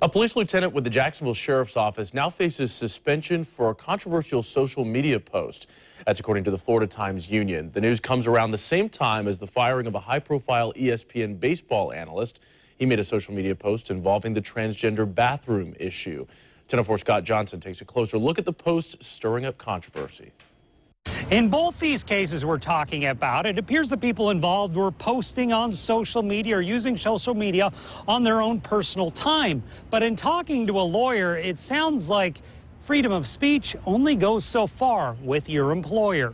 A police lieutenant with the Jacksonville Sheriff's Office now faces suspension for a controversial social media post. That's according to the Florida Times-Union. The news comes around the same time as the firing of a high-profile ESPN baseball analyst. He made a social media post involving the transgender bathroom issue. 1004 Scott Johnson takes a closer look at the post, stirring up controversy. In both these cases we're talking about, it appears the people involved were posting on social media or using social media on their own personal time. But in talking to a lawyer, it sounds like freedom of speech only goes so far with your employer.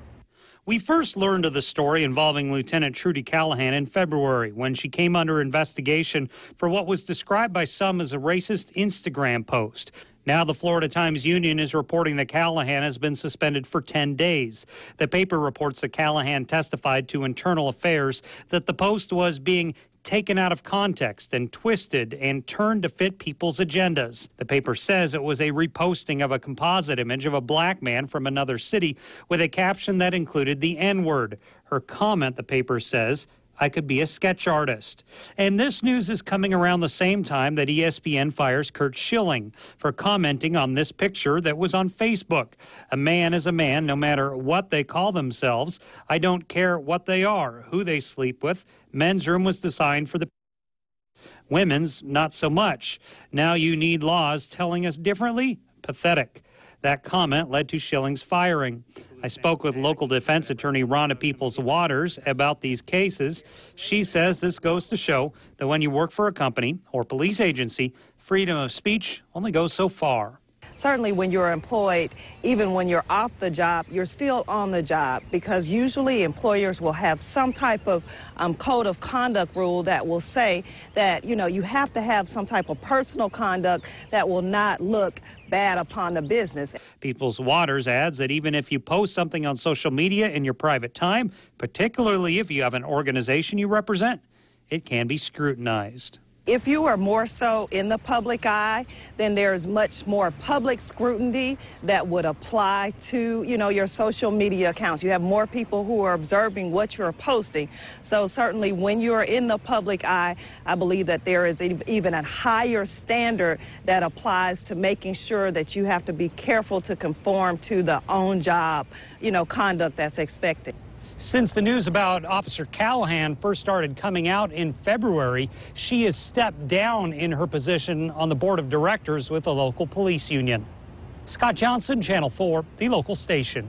We first learned of the story involving Lieutenant Trudy Callahan in February when she came under investigation for what was described by some as a racist Instagram post. Now the Florida Times-Union is reporting that Callahan has been suspended for 10 days. The paper reports that Callahan testified to Internal Affairs that the post was being taken out of context and twisted and turned to fit people's agendas. The paper says it was a reposting of a composite image of a black man from another city with a caption that included the N-word. Her comment, the paper says, "I could be a sketch artist." And this news is coming around the same time that ESPN fires Curt Schilling for commenting on this picture that was on Facebook. A man is a man no matter what they call themselves. I don't care what they are, who they sleep with. Men's room was designed for the women's, not so much. Now you need laws telling us differently? Pathetic. That comment led to Schilling's firing. I spoke with local defense attorney Rhonda Peoples-Waters about these cases. She says this goes to show that when you work for a company or police agency, freedom of speech only goes so far. Certainly when you're employed, even when you're off the job, you're still on the job, because usually employers will have some type of code of conduct rule that will say that, you have to have some type of personal conduct that will not look bad upon the business. Peoples-Waters adds that even if you post something on social media in your private time, particularly if you have an organization you represent, it can be scrutinized. If you are more so in the public eye, then there's much more public scrutiny that would apply to, your social media accounts. You have more people who are observing what you're posting. So certainly when you're in the public eye, I believe that there is even a higher standard that applies to making sure that you have to be careful to conform to the on-job, conduct that's expected. Since the news about Officer Callahan first started coming out in February, she has stepped down in her position on the board of directors with the local police union. Scott Johnson, Channel 4, the local station.